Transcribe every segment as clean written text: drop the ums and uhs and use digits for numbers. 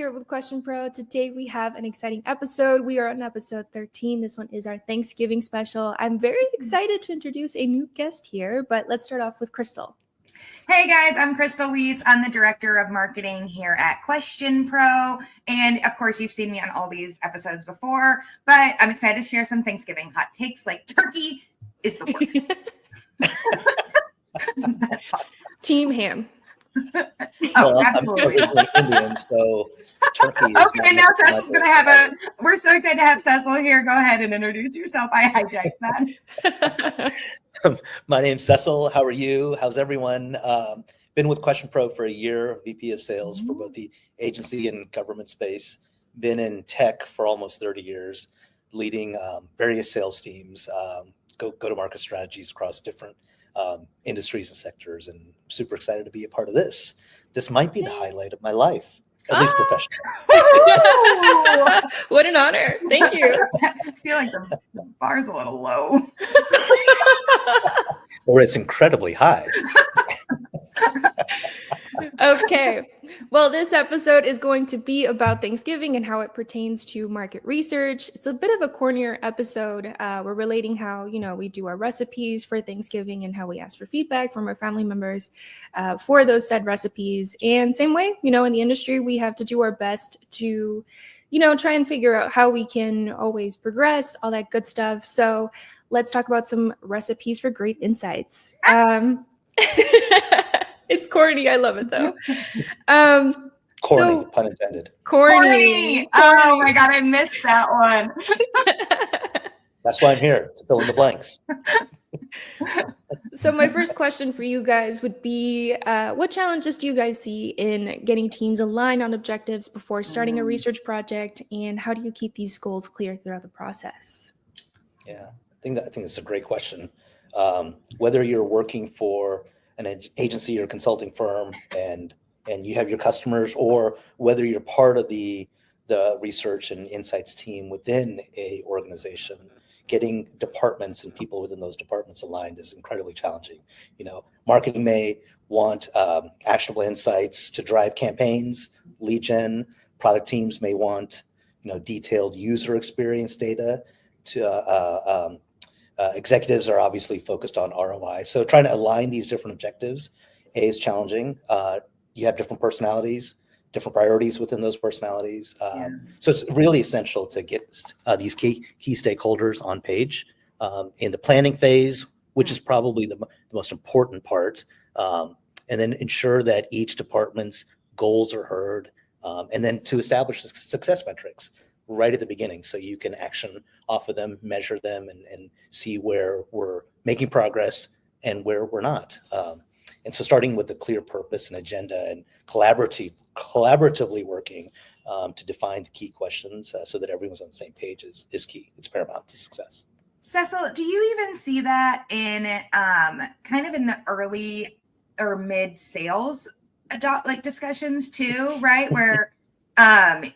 here with Question Pro. Today we have an exciting episode. We are on episode 13. This one is our Thanksgiving special. I'm very excited to introduce a new guest here, but let's start off with Crystal. Hey guys, I'm Crystal Wiese. I'm the Director of Marketing here at Question Pro. And of course, you've seen me on all these episodes before, but I'm excited to share some Thanksgiving hot takes like turkey is the worst. That's all. Team ham. Oh, absolutely. I'm originally Indian, so turkey is okay, now Cecil's going to have we're so excited to have Cecil here. Go ahead and introduce yourself. I hijacked that. My name's Cecil. How are you? How's everyone? Been with Question Pro for a year, VP of Sales for both the agency and government space. Been in tech for almost 30 years, leading various sales teams, go-to-market strategies across different industries and sectors, and super excited to be a part of this. This might be the highlight of my life, at least professionally. What an honor. Thank you. I feel like the bar's a little low. Or it's incredibly high. Okay. Well, this episode is going to be about Thanksgiving and how it pertains to market research. It's a bit of a cornier episode. We're relating how, we do our recipes for Thanksgiving and how we ask for feedback from our family members for those said recipes. And same way, in the industry, we have to do our best to, try and figure out how we can always progress, all that good stuff. So let's talk about some recipes for great insights. It's corny. I love it though. Corny, pun intended. Corny. Oh my God, I missed that one. That's why I'm here, to fill in the blanks. So my first question for you guys would be, what challenges do you guys see in getting teams aligned on objectives before starting a research project, and how do you keep these goals clear throughout the process? Yeah, I think that's a great question. Whether you're working for an agency or consulting firm and you have your customers, or whether you're part of the research and insights team within a organization, getting departments and people within those departments aligned is incredibly challenging. Marketing may want actionable insights to drive campaigns, lead gen. Product teams may want detailed user experience data. To executives are obviously focused on ROI. So trying to align these different objectives is challenging. You have different personalities, different priorities within those personalities. So it's really essential to get these key stakeholders on page in the planning phase, which is probably the most important part. And then ensure that each department's goals are heard, and then to establish success metrics right at the beginning, so you can action off of them, measure them, and see where we're making progress and where we're not. And so starting with a clear purpose and agenda and collaboratively working to define the key questions so that everyone's on the same page is key. It's paramount to success. Cecil, do you even see that in kind of in the early or mid sales discussions too, right? Where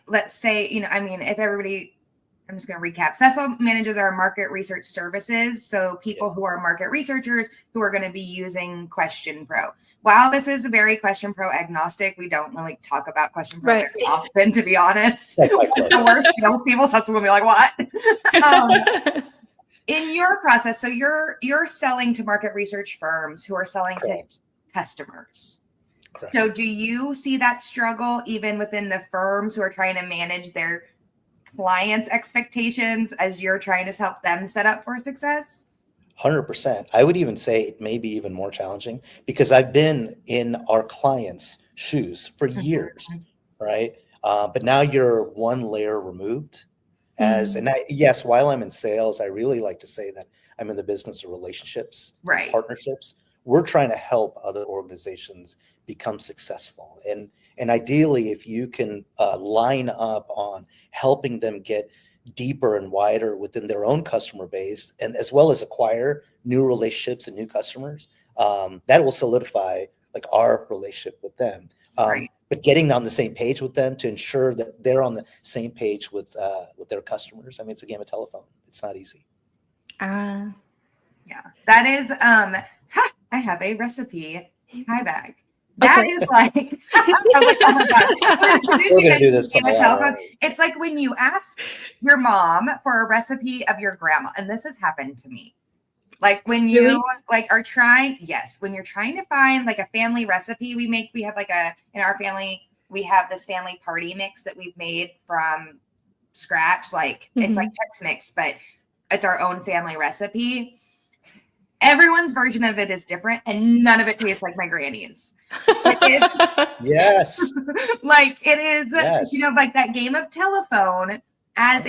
let's say, if everybody, I'm just going to recap. Cecil manages our market research services. So people who are market researchers who are going to be using Question Pro. While this is a very Question Pro agnostic, we don't really talk about Question Pro very often, to be honest. The worst salespeople, Cecil will be like, what? In your process, so you're selling to market research firms who are selling to customers. Correct. So do you see that struggle even within the firms who are trying to manage their clients' expectations as you're trying to help them set up for success? 100%. I would even say it may be even more challenging because I've been in our clients' shoes for years, right? But now you're one layer removed. Yes, while I'm in sales, I really like to say that I'm in the business of relationships, partnerships. We're trying to help other organizations become successful. And ideally, if you can line up on helping them get deeper and wider within their own customer base, and as well as acquire new relationships and new customers, that will solidify our relationship with them. But getting on the same page with them to ensure that they're on the same page with their customers. I mean, it's a game of telephone. It's not easy. Yeah, that is, I have a recipe tie bag. That Okay. is like, I was like, oh my God. As soon as We're you gonna do mentioned this game of tomorrow. telephone, it's like when you ask your mom for a recipe of your grandma, and this has happened to me. Like when you Really? like are trying, yes, when you're trying to find like a family recipe, we have like in our family, we have this family party mix that we've made from scratch. Like it's like Chex Mix, but it's our own family recipe. Everyone's version of it is different, and none of it tastes like my granny's. It is Yes. like it is, Yes. like that game of telephone. As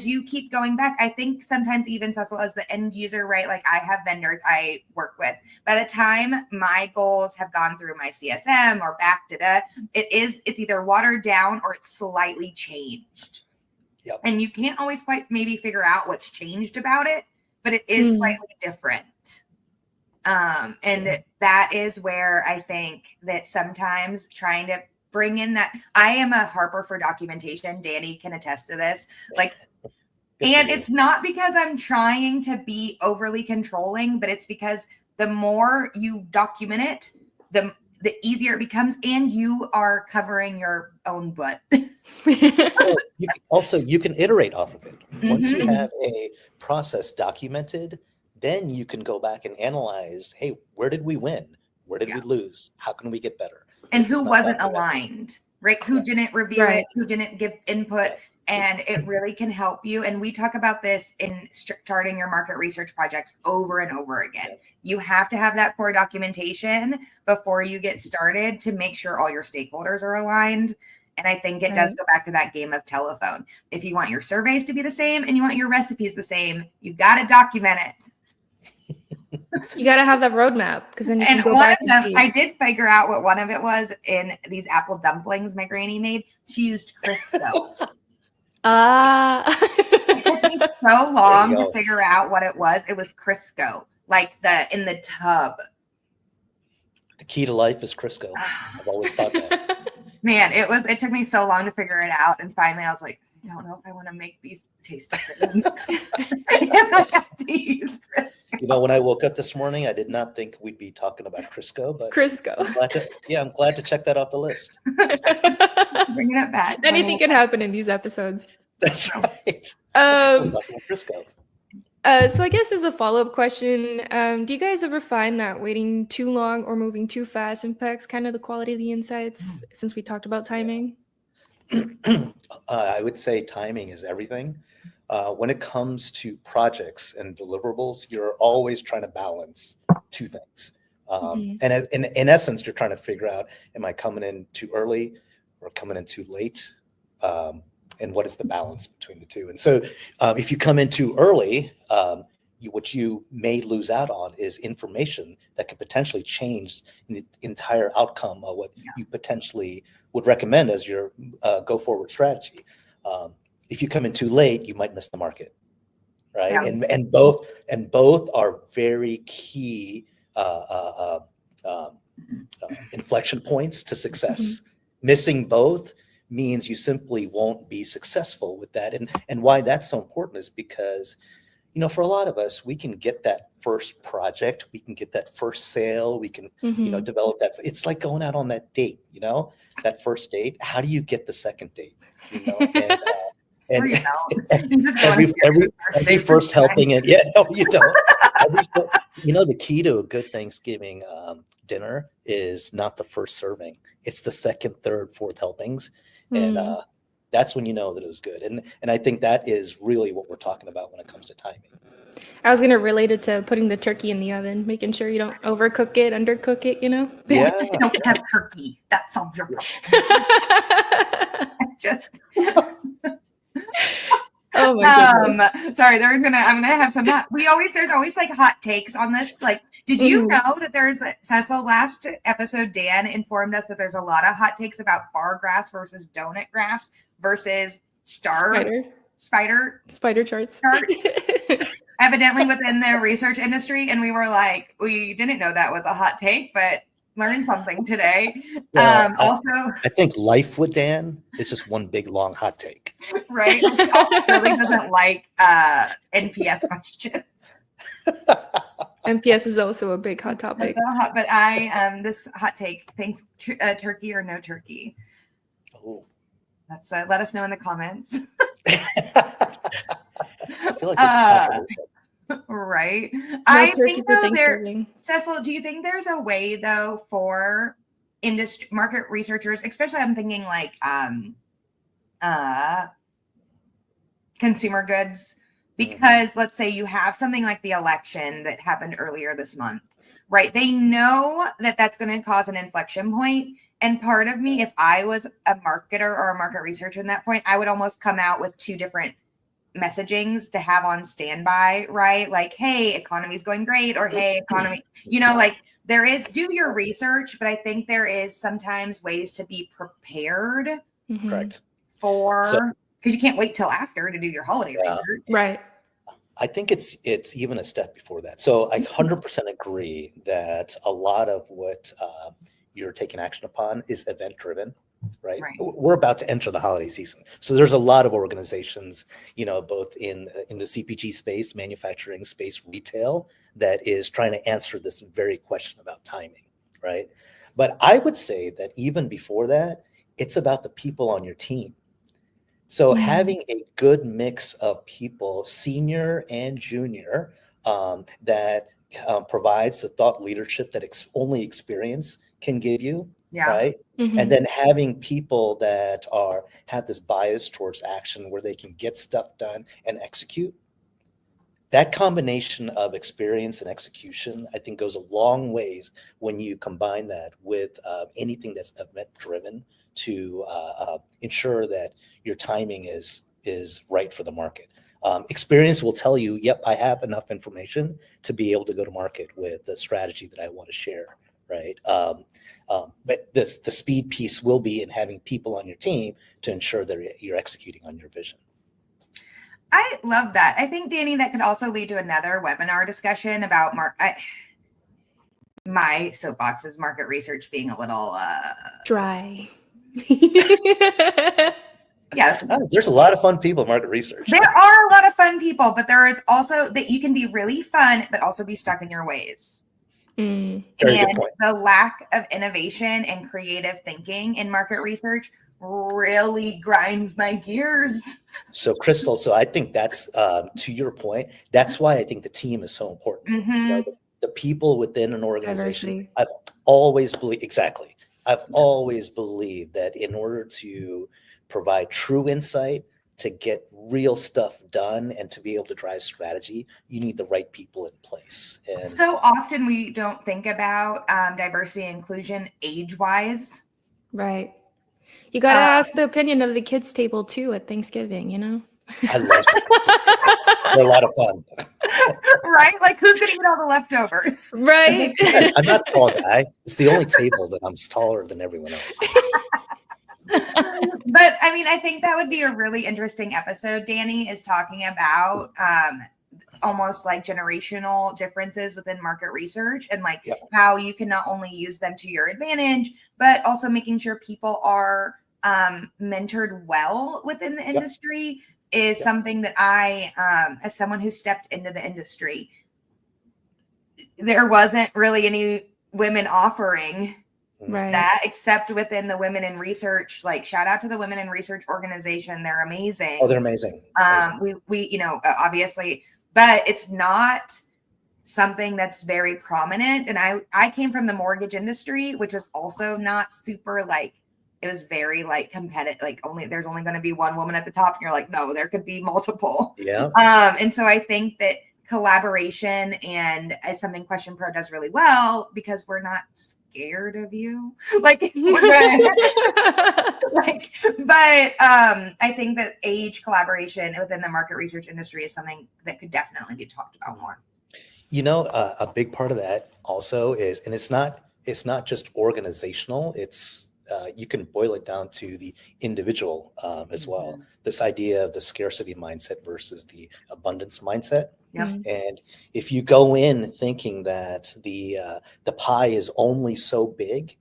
you keep going back, I think sometimes even Cecil as the end user, right? Like I have vendors I work with. By the time my goals have gone through my CSM or back to it's either watered down or it's slightly changed. Yep. And you can't always quite maybe figure out what's changed about it, but it is slightly different. And that is where I think that sometimes trying to bring in that, I am a harper for documentation. Danny can attest to this. Like, and it's not because I'm trying to be overly controlling, but it's because the more you document it, the easier it becomes, and you are covering your own butt. Well, you can iterate off of it. Once you have a process documented, then you can go back and analyze, hey, where did we win? Where did we lose? How can we get better? And who wasn't aligned, right? Correct. Who didn't review it, who didn't give input. And it really can help you. And we talk about this in starting your market research projects over and over again. You have to have that core documentation before you get started to make sure all your stakeholders are aligned. And I think it does go back to that game of telephone. If you want your surveys to be the same and you want your recipes the same, you've got to document it. You got to have that roadmap, because then you can go one back of them, and see. I did figure out what one of it was in these apple dumplings my granny made. She used Crisco. It took me so long to figure out what it was. It was Crisco, like in the tub. The key to life is Crisco. I've always thought that. Man, it took me so long to figure it out. And finally I was like, I don't know if I want to make these taste the same. I have to use Crisco. When I woke up this morning, I did not think we'd be talking about Crisco, but Crisco. I'm glad to check that off the list. Bringing it back. Anything can happen in these episodes. That's right. We'll talk about Crisco. So I guess as a follow-up question, do you guys ever find that waiting too long or moving too fast impacts kind of the quality of the insights, since we talked about timing? I would say timing is everything. When it comes to projects and deliverables, you're always trying to balance two things. And in essence, you're trying to figure out, am I coming in too early or coming in too late? And what is the balance between the two? And so if you come in too early, what you may lose out on is information that could potentially change the entire outcome of what you potentially would recommend as your go forward strategy. If you come in too late, you might miss the market, right? Yeah. And both are very key inflection points to success. Missing both means you simply won't be successful with that. And why that's so important is because, for a lot of us, we can get that first project, we can get that first sale, we can, develop that. It's like going out on that date, that first date. How do you get the second date? And every first helping, and no, you don't. The key to a good Thanksgiving dinner is not the first serving; it's the second, third, fourth helpings, and that's when you know that it was good. And I think that is really what we're talking about when it comes to timing. I was going to relate it to putting the turkey in the oven, making sure you don't overcook it, undercook it, Yeah. You don't have turkey. That solves your problem. Just. Oh my goodness. Sorry, I'm gonna have some. There's always like hot takes on this. Like, did you know that there's Cecil last episode? Dan informed us that there's a lot of hot takes about bar graphs versus donut graphs versus spider charts. Evidently within the research industry, and we were like, we didn't know that was a hot take, but learned something today. Also, I think life with Dan is just one big long hot take. Right? Really doesn't like NPS questions. MPS is also a big hot topic. But this hot take, thanks, turkey or no turkey? Oh. That's let us know in the comments. I feel like this is controversial. Right. No I turkey think for though Thanksgiving. Cecil, do you think there's a way though for industry market researchers, especially I'm thinking like consumer goods, because let's say you have something like the election that happened earlier this month, right? They know that that's going to cause an inflection point. And part of me, if I was a marketer or a market researcher in that point, I would almost come out with two different messagings to have on standby, right? Like, hey, economy's going great, or hey, economy, like there is, do your research, but I think there is sometimes ways to be prepared. Correct. For because you can't wait till after to do your holiday research. Right. I think it's even a step before that. So I 100% agree that a lot of what you're taking action upon is event driven, right? We're about to enter the holiday season. So there's a lot of organizations, both in the CPG space, manufacturing space, retail, that is trying to answer this very question about timing, right? But I would say that even before that, it's about the people on your team. So having a good mix of people, senior and junior, that provides the thought leadership that only experience can give you, right? And then having people that have this bias towards action where they can get stuff done and execute. That combination of experience and execution, I think, goes a long ways when you combine that with anything that's event driven to ensure that your timing is right for the market. Experience will tell you, yep, I have enough information to be able to go to market with the strategy that I want to share, right? But the speed piece will be in having people on your team to ensure that you're executing on your vision. I love that. I think, Danny, that could also lead to another webinar discussion about my soapbox is market research being a little dry. Yeah, there's a lot of fun people in market research. There are a lot of fun people, but there is also that you can be really fun, but also be stuck in your ways. And the lack of innovation and creative thinking in market research really grinds my gears. So, Crystal, I think that's to your point. That's why I think the team is so important. The people within an organization. Diversity. I've always believed that in order to provide true insight, to get real stuff done, and to be able to drive strategy, you need the right people in place. And so often we don't think about diversity and inclusion age-wise. Right. You got to ask the opinion of the kids' table too at Thanksgiving, I love it. They're a lot of fun. Right? Like, who's going to eat all the leftovers? Right. I'm not a tall guy. It's the only table that I'm taller than everyone else. But I mean, I think that would be a really interesting episode, Danny, is talking about almost like generational differences within market research and like how you can not only use them to your advantage, but also making sure people are mentored well within the industry is something that I, as someone who stepped into the industry, there wasn't really any women offering that except within the Women in Research. Like, shout out to the Women in Research organization. They're amazing. Oh, they're amazing. We obviously, but it's not something that's very prominent. And I came from the mortgage industry, which was also not super like, it was very like competitive, like there's only going to be one woman at the top. And you're like, no, there could be multiple. Yeah. And so I think that collaboration and as something Question Pro does really well, because we're not scared of you. But I think that age collaboration within the market research industry is something that could definitely be talked about more. A big part of that also is, and it's not just organizational, it's you can boil it down to the individual as well. This idea of the scarcity mindset versus the abundance mindset. And if you go in thinking that the pie is only so big,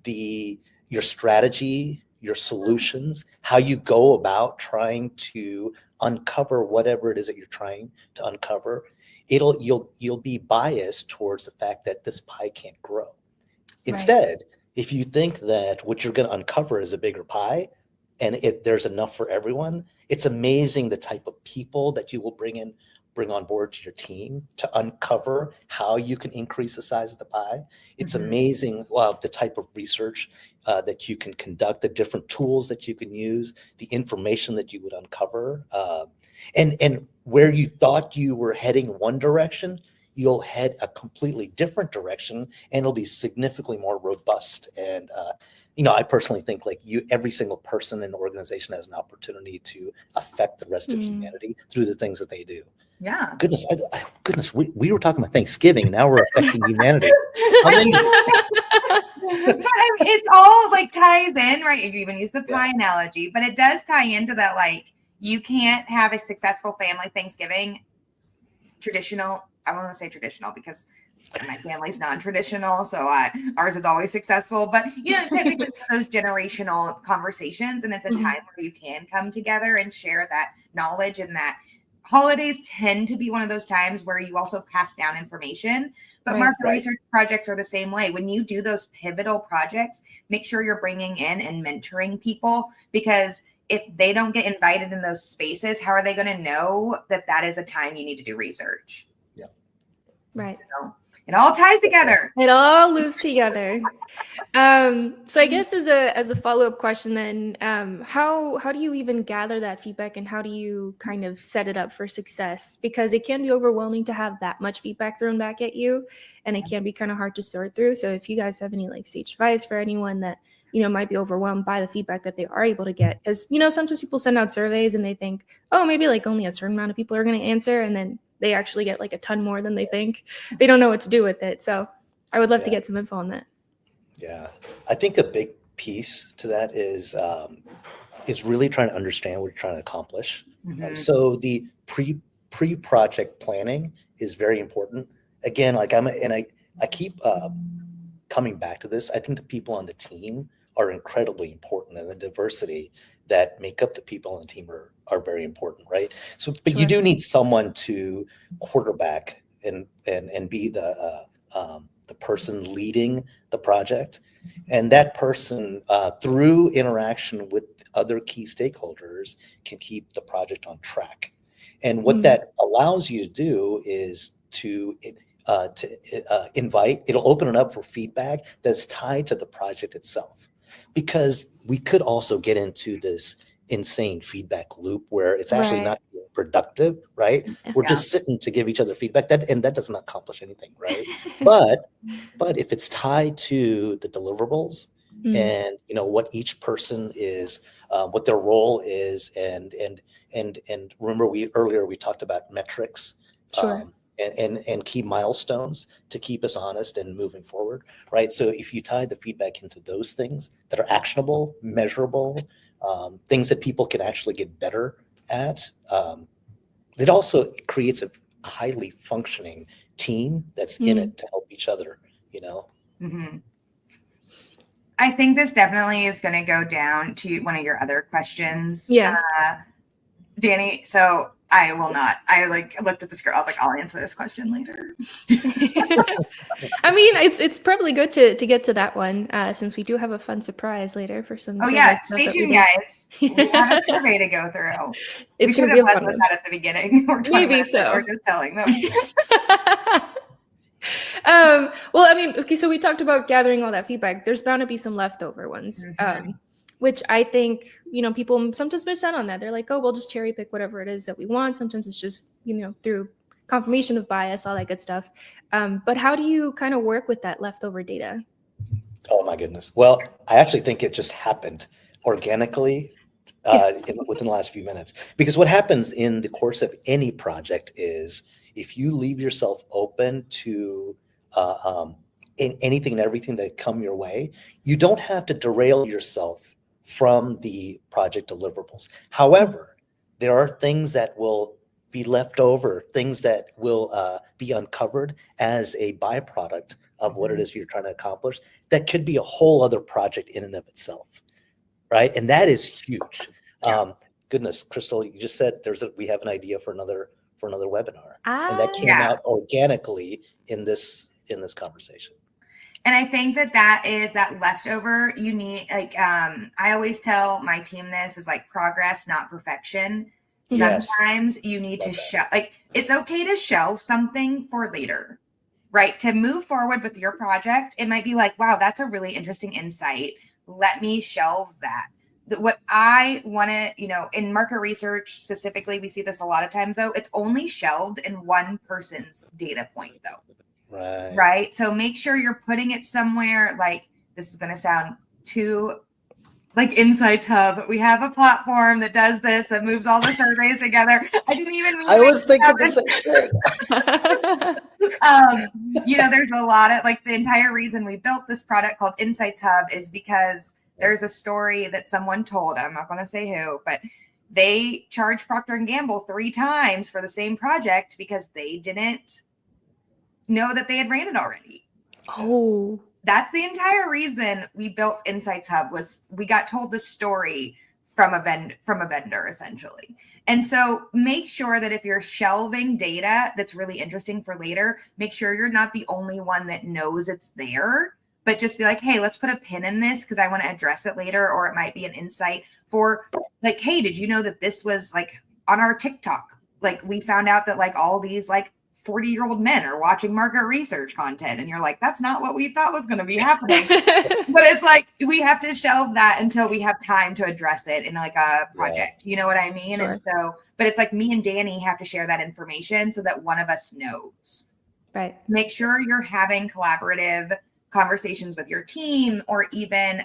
your strategy, your solutions, how you go about trying to uncover whatever it is that you're trying to uncover you'll be biased towards the fact that this pie can't grow. Instead, if you think that what you're going to uncover is a bigger pie and there's enough for everyone, it's amazing the type of people that you will bring on board to your team to uncover how you can increase the size of the pie. It's amazing the type of research that you can conduct, the different tools that you can use, the information that you would uncover, and where you thought you were heading one direction, you'll head a completely different direction, and it'll be significantly more robust. And I personally think every single person in the organization has an opportunity to affect the rest of humanity through the things that they do. Yeah. Goodness, we were talking about Thanksgiving. Now we're affecting humanity. But it's all ties in, right? You even use the pie analogy, but it does tie into that. You can't have a successful family Thanksgiving traditional. I want to say traditional because my family's non-traditional, so ours is always successful. But technically those generational conversations, and it's a time where you can come together and share that knowledge, and that holidays tend to be one of those times where you also pass down information. But market research projects are the same way. When you do those pivotal projects, make sure you're bringing in and mentoring people, because if they don't get invited in those spaces, how are they going to know that is a time you need to do research? Yeah. Right. So it all ties together. It all loops together. So I guess as a follow-up question then, how do you even gather that feedback, and how do you kind of set it up for success? Because it can be overwhelming to have that much feedback thrown back at you, and it can be kind of hard to sort through. So if you guys have any sage advice for anyone that might be overwhelmed by the feedback that they are able to get, because sometimes people send out surveys and they think, oh, maybe only a certain amount of people are going to answer, and then they actually get a ton more than they think. They don't know what to do with it. So I would love to get some info on that. Yeah, I think a big piece to that is really trying to understand what you're trying to accomplish. So the pre-project planning is very important. Again, I keep coming back to this. I think the people on the team are incredibly important, and the diversity that make up the people on the team are very important, right? So, but you do need someone to quarterback and be the person leading the project, and that person through interaction with other key stakeholders can keep the project on track. And what that allows you to do is to invite. It'll open it up for feedback that's tied to the project itself, because we could also get into this insane feedback loop where it's actually not productive, right? We're just sitting to give each other feedback, and that doesn't accomplish anything, right? but if it's tied to the deliverables and what each person is, what their role is, and remember earlier we talked about metrics. And key milestones to keep us honest and moving forward, right? So if you tie the feedback into those things that are actionable, measurable, things that people can actually get better at, it also creates a highly functioning team that's in it to help each other, I think this definitely is going to go down to one of your other questions. Danny, so I will not. I looked at the script. I was like, I'll answer this question later. I mean, it's probably good to get to that one since we do have a fun surprise later for some. Oh yeah, stay tuned, guys. We have a survey to go through. We should have led with that at the beginning. Maybe so. We're just telling them. Well, I mean, okay, so we talked about gathering all that feedback. There's bound to be some leftover ones. Which I think, people sometimes miss out on that. They're like, oh, we'll just cherry pick whatever it is that we want. Sometimes it's just, through confirmation of bias, all that good stuff. But how do you kind of work with that leftover data? Oh, my goodness. Well, I actually think it just happened organically within the last few minutes. Because what happens in the course of any project is if you leave yourself open to anything and everything that come your way, you don't have to derail yourself from the project deliverables. However, there are things that will be left over, things that will be uncovered as a byproduct of what it is you're trying to accomplish that could be a whole other project in and of itself, right? And that is huge. Goodness, Crystal, you just said we have an idea for another for another webinar. And that came out organically in this conversation. And I think that is that leftover. You need, like, I always tell my team this is like progress, not perfection. Sometimes you need to like, it's okay to shelve something for later, right? To move forward with your project. It might be like, wow, that's a really interesting insight. Let me shelve that. What I want to, in market research specifically, we see this a lot of times, though, it's only shelved in one person's data point, though. Right. So make sure you're putting it somewhere. Like, this is going to sound too like Insights Hub. We have a platform that does this, that moves all the surveys together. I didn't even. I was thinking the same thing. There's a lot of, like, the entire reason we built this product called Insights Hub is because there's a story that someone told. I'm not going to say who, but they charged Procter & Gamble 3 times for the same project because they didn't know that they had ran it already. Oh, that's the entire reason we built Insights Hub, was we got told the story from a vendor essentially. And so make sure that if you're shelving data that's really interesting for later, make sure you're not the only one that knows it's there, but just be like, hey, let's put a pin in this because I want to address it later. Or it might be an insight for, like, hey, did you know that this was, like, on our TikTok? Like, we found out that, like, all these, like, 40-year-old men are watching market research content, and you're like, that's not what we thought was going to be happening. But it's like, we have to shelve that until we have time to address it in, like, a project. You know what I mean? Sure. And so, but it's like, me and Danny have to share that information so that one of us knows. Right. Make sure you're having collaborative conversations with your team, or even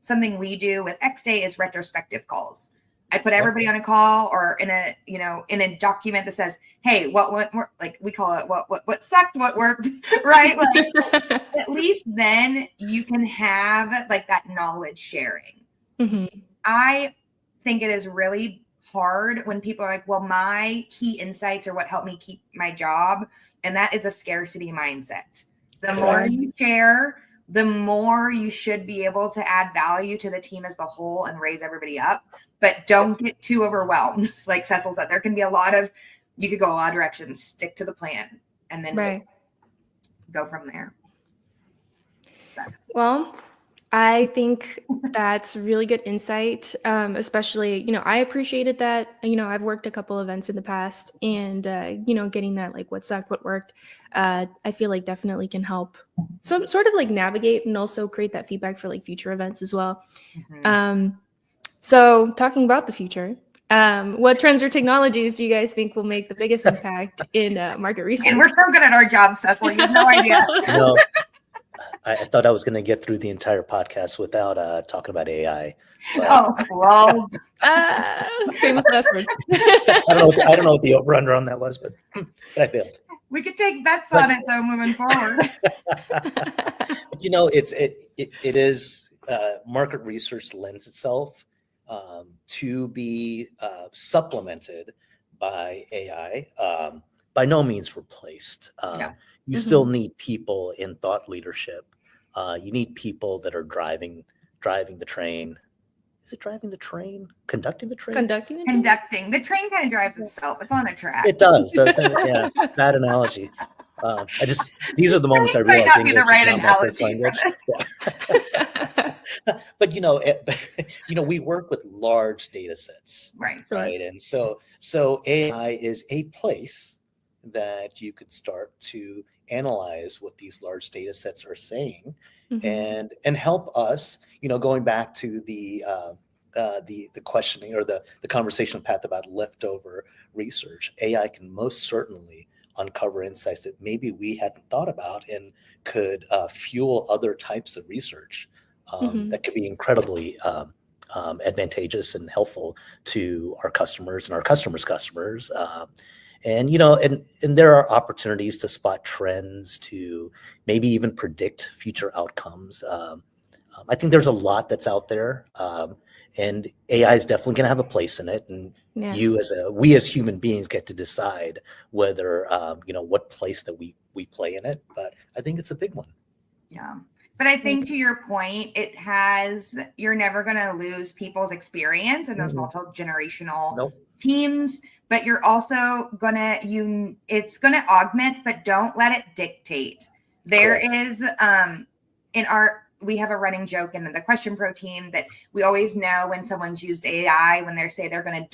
something we do with X Day is retrospective calls. I put everybody on a call or in a document that says, hey, what like, we call it what sucked, what worked, right? Like, at least then you can have, like, that knowledge sharing. Mm-hmm. I think it is really hard when people are like, well, my key insights are what helped me keep my job. And that is a scarcity mindset. The more you share, the more you should be able to add value to the team as the whole and raise everybody up. But don't get too overwhelmed. Like Cecil said, there can be you could go a lot of directions. Stick to the plan and then go from there. Well, I think that's really good insight, especially, I appreciated that. I've worked a couple events in the past, and, getting that, like, what sucked, what worked, I feel like definitely can help some sort of, like, navigate and also create that feedback for, like, future events as well. Mm-hmm. So talking about the future, what trends or technologies do you guys think will make the biggest impact in market research? And we're so good at our job, Cecil. You have no idea. I thought I was going to get through the entire podcast without talking about AI. But famous last words. I don't know what the over-under on that was, but I failed. We could take bets on it, though, moving forward. It is market research lends itself to be supplemented by AI. By no means replaced. You still need people in thought leadership. You need people that are driving the train. Is it driving the train? Conducting the train? Conducting. The train kind of drives itself. It's on a track. It does, doesn't it? Yeah, bad analogy. These are the moments I realize English is not my first language. Yeah. But we work with large data sets, right? And so AI is a place that you could start to analyze what these large data sets are saying, and help us, going back to the questioning or the conversation path about leftover research. AI can most certainly uncover insights that maybe we hadn't thought about and could fuel other types of research that could be incredibly advantageous and helpful to our customers and our customers' customers. And there are opportunities to spot trends, to maybe even predict future outcomes. I think there's a lot that's out there, and AI is definitely going to have a place in it. And we as human beings get to decide whether what place that we play in it. But I think it's a big one. Yeah. But I think, to your point, you're never going to lose people's experience and those multi-generational teams, but you're also it's gonna augment, but don't let it dictate. There Correct. is we have a running joke in the Question Pro team that we always know when someone's used AI when they say they're going to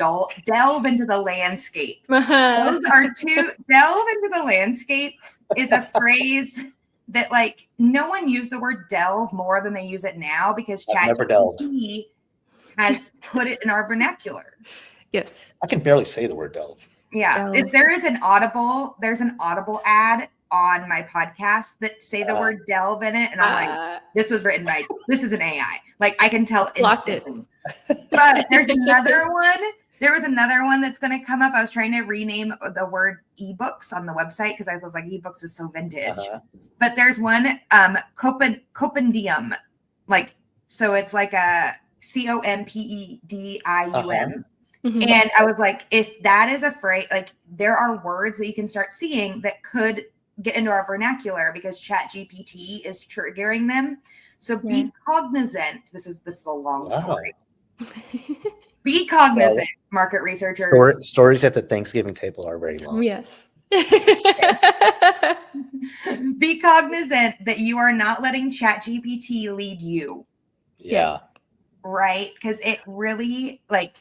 delve into the landscape. Those are two. Delve into the landscape is a phrase that like no one used the word delve more than they use it now because ChatGPT has put it in our vernacular. Yes. I can barely say the word delve. Yeah. There's an Audible ad on my podcast that say the word delve in it. And I'm like, this is an AI. Like I can tell instantly. But there's another one. There was another one that's going to come up. I was trying to rename the word ebooks on the website because I was like, ebooks is so vintage. But there's one, compendium. Like, so it's like a COMPEDIUM. And I was like, if that is a phrase, like there are words that you can start seeing that could get into our vernacular because ChatGPT is triggering them. So be cognizant. This is a long story. Be cognizant, market researchers. Stories at the Thanksgiving table are very long. Yes. Be cognizant that you are not letting ChatGPT lead you. Yeah. Right? Because it really I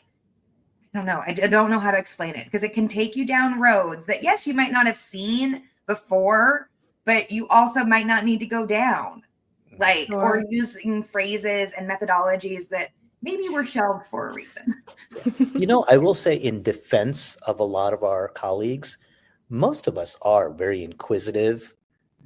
don't know. I don't know how to explain it because it can take you down roads that, yes, you might not have seen before, but you also might not need to go down. Or using phrases and methodologies that maybe were shelved for a reason. I will say in defense of a lot of our colleagues, most of us are very inquisitive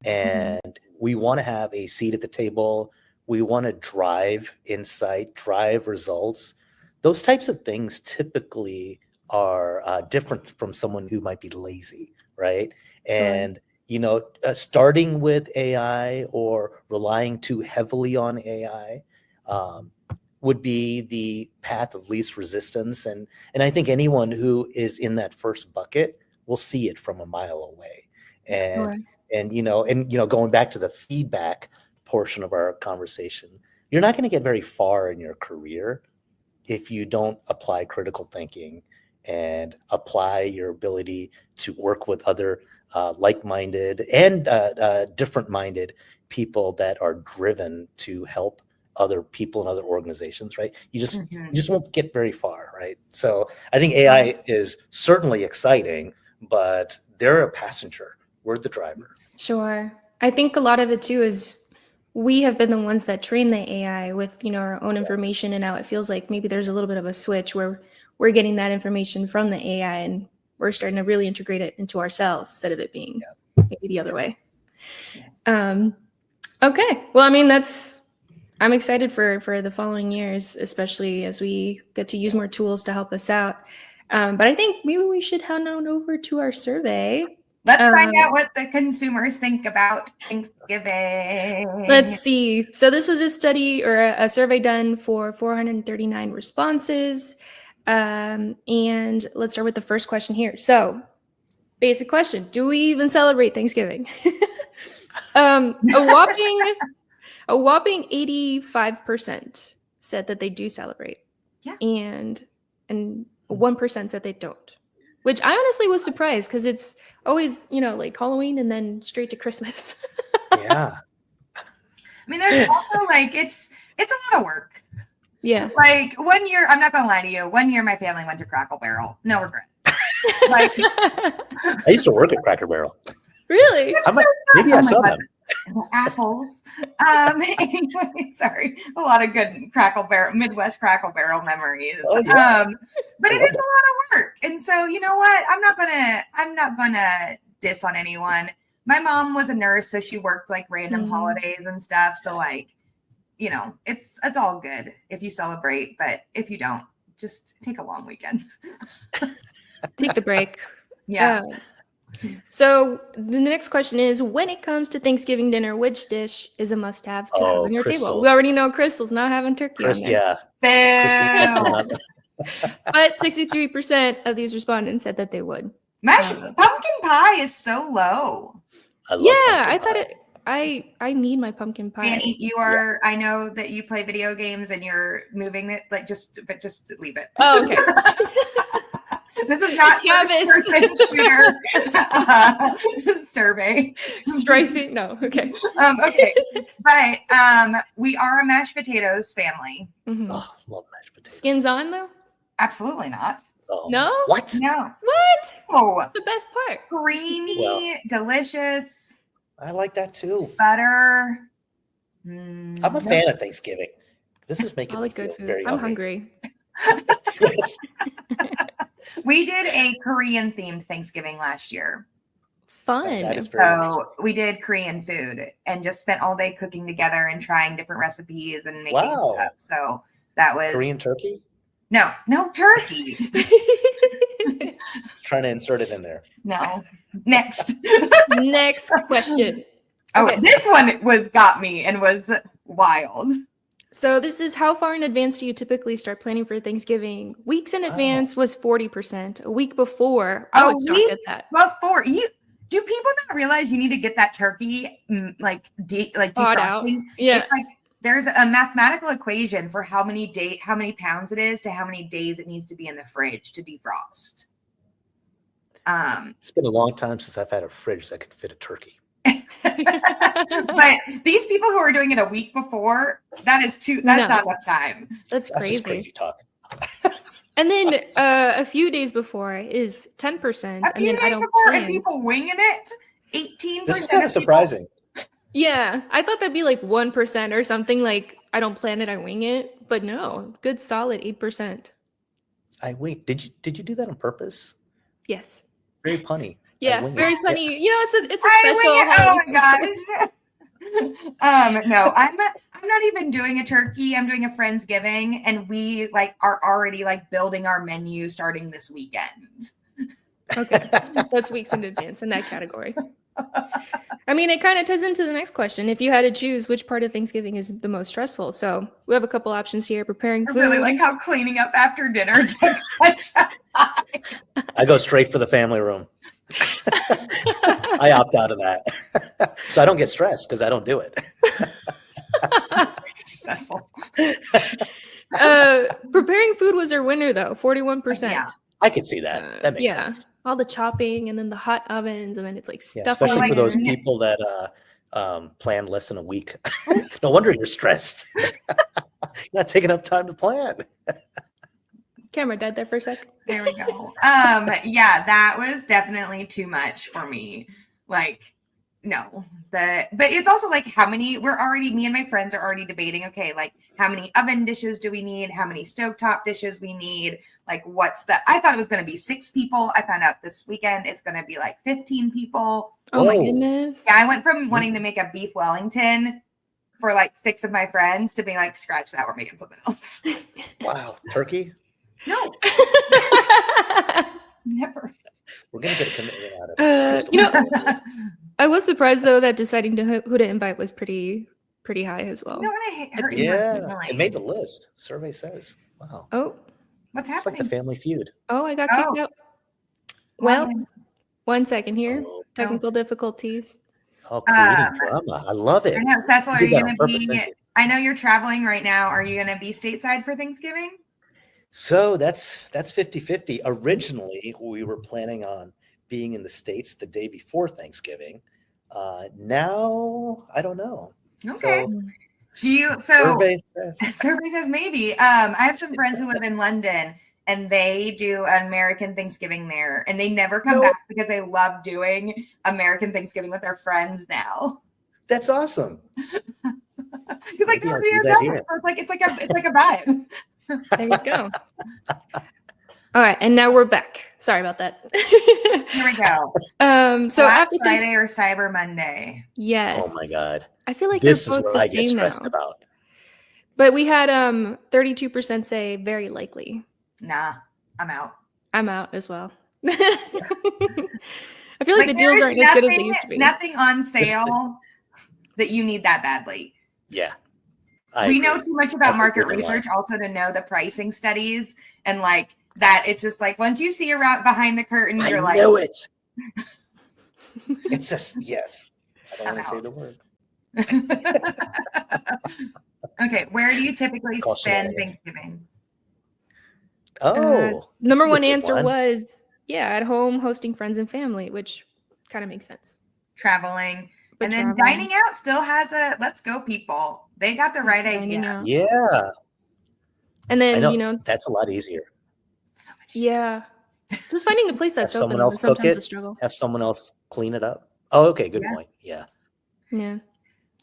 and we want to have a seat at the table. We want to drive insight, drive results. Those types of things typically are different from someone who might be lazy, right? And, starting with AI or relying too heavily on AI would be the path of least resistance. And I think anyone who is in that first bucket will see it from a mile away. And going back to the feedback portion of our conversation, you're not going to get very far in your career if you don't apply critical thinking and apply your ability to work with other like-minded and different-minded people that are driven to help other people and other organizations, right? You just won't get very far, right? So I think AI is certainly exciting, but they're a passenger. We're the driver. Sure. I think a lot of it too is we have been the ones that train the AI with, our own information. And now it feels like maybe there's a little bit of a switch where we're getting that information from the AI and we're starting to really integrate it into ourselves instead of it being maybe the other way. Okay. Well, I mean, I'm excited for the following years, especially as we get to use more tools to help us out. But I think maybe we should head on over to our survey. Let's find out what the consumers think about Thanksgiving. Let's see. So this was a study or a survey done for 439 responses. And let's start with the first question here. So basic question. Do we even celebrate Thanksgiving? A whopping 85% said that they do celebrate. Yeah. And 1% said they don't. Which I honestly was surprised because it's always, like Halloween and then straight to Christmas. Yeah. I mean, there's also it's a lot of work. Yeah. Like 1 year, I'm not going to lie to you. 1 year, my family went to Crackle Barrel. No regret. I used to work at Cracker Barrel. Really? Maybe I saw them. Apples. Anyway, sorry. A lot of good Midwest Crackle Barrel memories. Oh, yeah. But it is a lot of work. And so, you know what? I'm not gonna diss on anyone. My mom was a nurse, so she worked random holidays and stuff. So it's all good if you celebrate, but if you don't, just take a long weekend. Take the break. Yeah. So the next question is, when it comes to Thanksgiving dinner, which dish is a must-have to have on your table? We already know Crystal's not having turkey on there. Yeah. But 63% of these respondents said that they would. Pumpkin pie is so low. I thought it. I need my pumpkin pie. Danny, you are. I know that you play video games and you're moving it. Just leave it. Oh, okay. This is not It's habits. person shooter survey. Strifing? No. Okay. Okay, but we are a mashed potatoes family. Mhm. Oh, love mashed potatoes. Skins on though? Absolutely not. Oh, No? what? No. What? Oh, That's the best part. creamy, Well. delicious I like that too. butter. I'm a fan of Thanksgiving. This is making I me like good feel food. very I'm hungry. hungry. Yes. We did a Korean themed Thanksgiving last year. Fun. That is very nice. So we did Korean food and just spent all day cooking together and trying different recipes and making Wow. stuff. So that was Korean turkey? no turkey. Trying to insert it in there. No. Next. Next question. Oh, Okay. this one got me and was wild. So this is how far in advance do you typically start planning for Thanksgiving? Weeks in advance was 40%. A week before, I was shocked at that. Before do people not realize you need to get that turkey like Thawed out. defrosting? Yeah. It's like there's a mathematical equation for how many pounds it is to how many days it needs to be in the fridge to defrost. It's been a long time since I've had a fridge that could fit a turkey. But these people who are doing it a week before, that's not enough time. That's That's crazy. just crazy talk. And then a few days before is 10%. A And few then I days don't before plan. and people winging it. 18%. This is kind of surprising. Yeah, I thought that'd be like 1% or something. Like I don't plan it, I wing it. But no, good solid 8%. Wait, did you do that on purpose? Yes. Very punny. Yeah, wing it. very funny. You know, it's a I special. wing it. holiday. Oh my gosh. No, I'm not even doing a turkey. I'm doing a Friendsgiving, and we are already building our menu starting this weekend. Okay, that's weeks in advance in that category. I mean, it kind of ties into the next question. If you had to choose, which part of Thanksgiving is the most stressful? So we have a couple options here: preparing I food. really like how cleaning up after dinner takes such a time. I go straight for the family room. I opt out of that. So I don't get stressed because I don't do it. Cecil. Preparing food was our winner, though, 41%. Yeah. I could see that. That makes sense. All the chopping and then the hot ovens and then it's like Yeah, stuff. especially for those in. people that plan less than a week. No wonder you're stressed. You're not taking enough time to plan. Camera died there for a sec. There we go. Yeah, that was definitely too much for me. No. But it's also how many me and my friends are already debating, okay, how many oven dishes do we need? How many stovetop dishes we need? I thought it was going to be 6 people. I found out this weekend it's going to be 15 people. Oh my Whoa. goodness. Yeah, I went from wanting to make a beef Wellington for 6 of my friends to being scratch that, we're making something else. Wow. Turkey? No. Never. We're going to get a commitment out of it. You know, I was surprised though that deciding to who to invite was pretty high as well. You don't want to hurt your Yeah, family. it made the list. Survey says. Wow. Oh, What's It's like happening? the Family Feud. I got kicked out. Well, 1 second here. Oh, Technical difficulties. creating drama. I love it. I know, Cecil, You are did you that going on to purpose, be? didn't you? I know you're traveling right now. Are you going to be stateside for Thanksgiving? So that's 50-50. Originally, we were planning on being in the States the day before Thanksgiving. Now, I don't know. Okay. So, Survey survey says, says maybe. I have some friends who live in London, and they do American Thanksgiving there, and they never come back because they love doing American Thanksgiving with their friends now. that's awesome. Because Maybe I'll nobody do has that done here. it. So it's like a vibe. There you go. All right, and now we're back. Sorry about that. Here we go. So Black after Friday or Cyber Monday. yes. Oh my God. I feel like This they're is both what the I get same now. stressed about. But we had 32% say very likely. Nah, I'm out. I'm out as well. I feel like the deals there aren't is as good as they used to be. Nothing on sale that you need that badly. Yeah. We know too much about I market agree with that. research also to know the pricing studies and that it's just once you see a route behind the curtain, I you're knew it. It's just, yes. I don't want to say out. the word. Okay, where do you typically Call spend shenanigans. Thanksgiving? Oh. this Number is a one good answer one. was at home hosting friends and family, which kind of makes sense. Traveling. But And then traveling. dining out still has a let's go people. They got the right Dining idea. out. Yeah. And I then, know. That's a lot easier. So much easier. yeah. Just finding a place Have that's open someone though else is cook sometimes a it. struggle. Have someone else clean it up. Oh, okay. Good Yeah. point. Yeah. Yeah.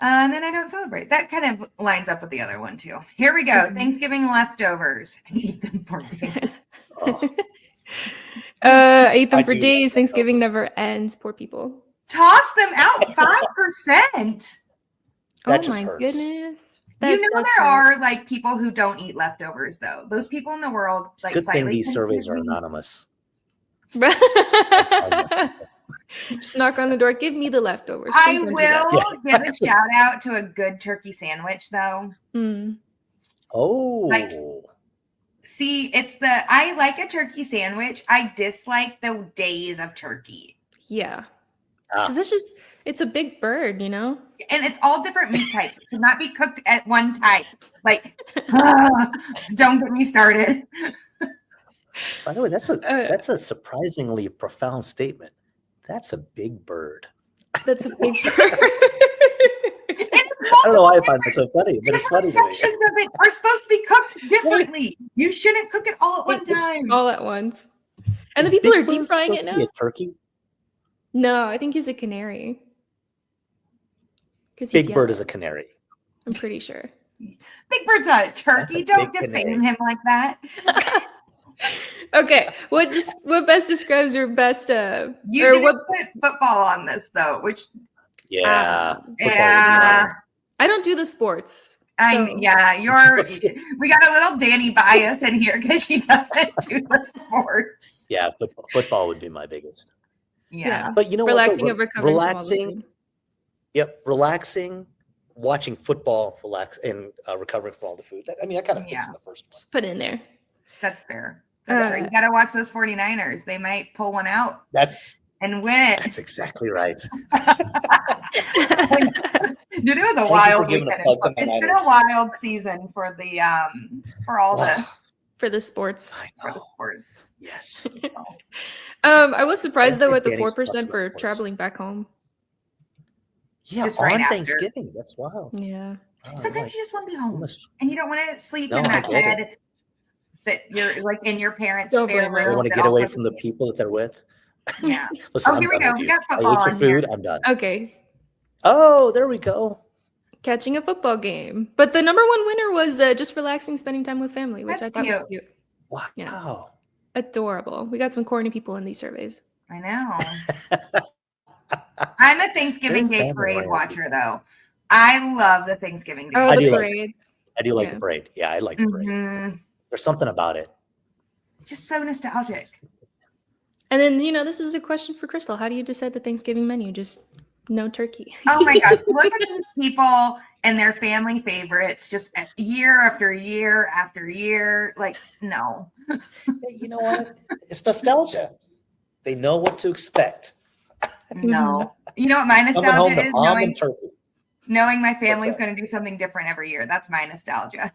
And then I don't celebrate. That kind of lines up with the other one too. Here we go. Mhm. Thanksgiving leftovers. I eat them for days. Oh, I ate them I for do days. love Thanksgiving never ends. Poor people. Toss them out 5%. That Oh just my hurts. goodness. You That know does there hurt. are like people who don't eat leftovers though. Those people in the world like Good thing slightly these surveys are considerably- anonymous. Just knock on the door. Give me the leftovers. I Please don't do that. will give a shout out to a good turkey sandwich though. Mm. Oh, See, I like a turkey sandwich. I dislike the days of turkey. Yeah. Ah. Because it's a big bird, you know? And it's all different meat types. It cannot be cooked at one type. Like, don't get me started. by the way, that's a surprisingly profound statement. That's a big bird. That's a big bird. I don't know why I find that so funny, but it's funny to me. Sections of it are supposed to be cooked differently. You shouldn't cook it all at one time. All at once. And Is the people Big are deep Bird frying supposed it to be now? a turkey? No, I think he's a canary. 'Cause he's Big Bird yellow. is a canary. I'm pretty sure. Big Bird's not a turkey. a Don't big defame canary. him like that. Okay, what best describes your best You or didn't what put football on this though, which Yeah. Football would be yeah. mine. I don't do the sports. So. we got a little Danny bias in here because she doesn't do the sports. Yeah, football would be my biggest. Yeah. But you know Relaxing what? over recovering from all the Relaxing. food. Yep, relaxing, watching football, and recovering from all the food. That kind of fits Yeah. in the first one. Just put it in there. That's fair. That's fair. You got to watch those 49ers. They might pull one out That's and win it. that's exactly right. Dude, it was a you wild for giving a weekend. plug to the It's been a Niners. wild season for the for all the For the sports. I for the know. sports. Yes. I was surprised though at the Danny's 4% talks for about sports. traveling back home. Yeah, Just right on after. Thanksgiving. That's wild. Yeah. Oh, Sometimes like, you just want to be you home must- and you don't want to sleep No, in I that get it. bed that you're like in your parents' Don't spare blame room. her. they want to that get away also- from the people that they're with. Yeah. Listen, Oh, I'm here we done go. with We you. got I football ate your on here. food. I'm done. Okay. Oh, there we go. Catching a football game. But the number one winner was just relaxing, spending time with family, which That's I thought was cute. cute. Wow. Yeah. Adorable. We got some corny people in these surveys. I know. I'm a Thanksgiving Very Day family parade oriented. watcher, though. I love the Thanksgiving Day. Oh, I the do like it. parades. I do like Yeah. the parade. Yeah, I like the parade. Mhm. There's something about it. Just so nostalgic. And then, this is a question for Crystal. How do you decide the Thanksgiving menu? Just no turkey. Oh my gosh. Look at these people and their family favorites just year after year after year. Like, no. Hey, you know what? It's nostalgia. They know what to expect. No. You know what my Coming home nostalgia to is? ham and turkey. Knowing my family's that? going to do something different every year. That's my nostalgia.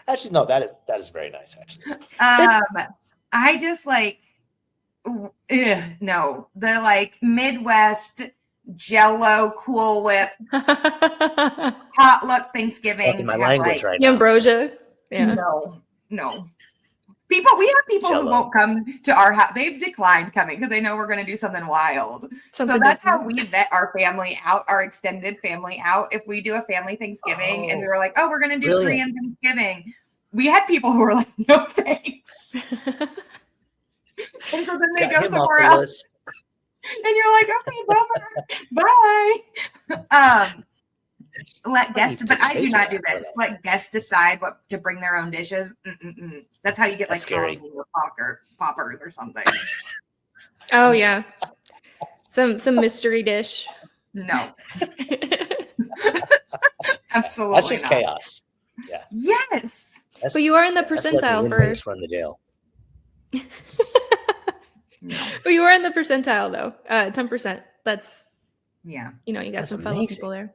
Actually, no, that is very nice. Actually, I just like, no, the like Midwest Jello Cool Whip potluck Thanksgivings. talking my have, language like, right The now. ambrosia. Yeah. No. We have people who Jell-O. won't come to our house. They've declined coming because they know we're going to do something wild. Something So that's how different. we vet our family out, our extended family out. If we do a family Thanksgiving and we were like, oh, we're going to do Brilliant. Korean Thanksgiving, we had people who were like, no thanks. And so then they Got go him off somewhere the else. list. And you're like, okay, bummer. Bye. Let guests, need to but take a I do page not of do that. this. Let guests decide what to bring their own dishes. That's how you get like That's scary. jalapeno poppers or something. Oh yeah. Some mystery dish. No, absolutely That's just not. chaos. Yeah. Yes. That's, But you are in the that's letting percentile the for inmates run the jail. No. but you are in the percentile though. 10%. That's Yeah. you got That's some fellow amazing. people there.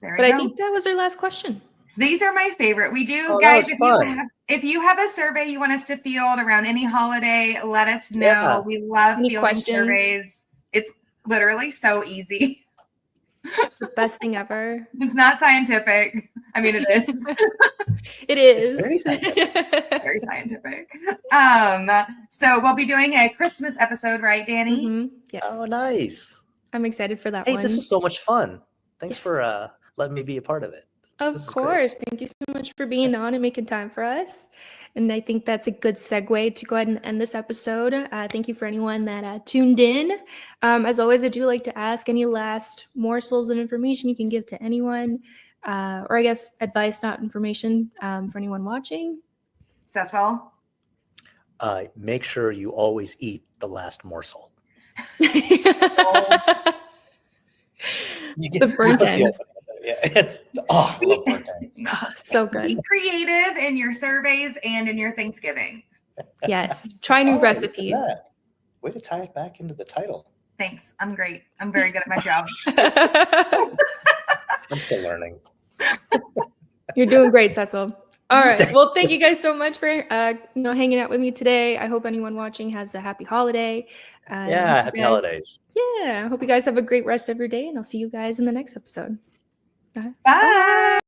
There But we I go. think that was our last question. These are my favorite. We do, Oh, that guys. was fun. If you have a survey you want us to field around any holiday, let us know. Yeah. We love Any fielding questions? surveys. It's literally so easy. The best thing ever. It's not scientific. I mean, it is. It is. It's very scientific. Very scientific. So we'll be doing a Christmas episode, right, Danny? Mhm. Yes. Oh, nice. I'm excited for that Hey, one. this is so much fun. Thanks Yes. for letting me be a part of it. Of This is great. course. Thank you so much for being on and making time for us. And I think that's a good segue to go ahead and end this episode. Thank you for anyone that tuned in. As always, I do like to ask any last morsels of information you can give to anyone, or I guess advice, not information, for anyone watching. Cecil? Make sure you always eat the last morsel. The burnt ends. Yeah. Oh, I love burnt ends. Oh, so good. Be creative in your surveys and in your Thanksgiving. Yes. Try new Oh, look at recipes. that. Way to tie it back into the title. Thanks. I'm great. I'm very good at my job. I'm still learning. You're doing great, Cecil. All right. Well, thank you guys so much for hanging out with me today. I hope anyone watching has a happy holiday. Yeah, happy holidays. Yeah. I hope you guys have a great rest of your day, and I'll see you guys in the next episode. Bye.